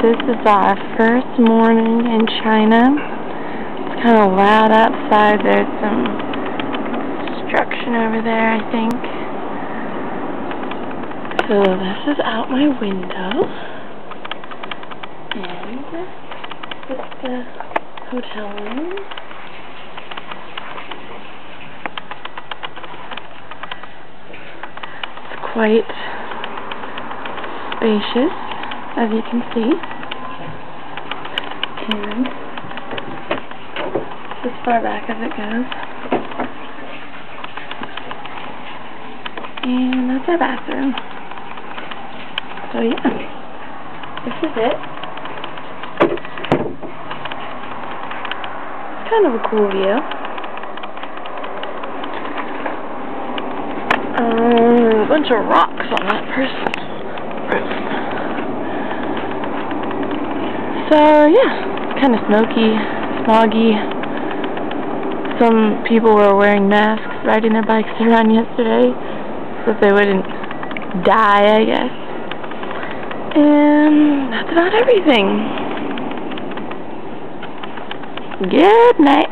This is our first morning in China. It's kind of loud outside. There's some construction over there, I think. So this is out my window. And it's the hotel room. It's quite spacious, as you can see. And it's as far back as it goes. And that's our bathroom. So yeah, this is it. It's kind of a cool view. A bunch of rocks on that person's roof. So yeah, kind of smoky, smoggy. Some people were wearing masks riding their bikes around yesterday so they wouldn't die, I guess. And that's about everything. Good night.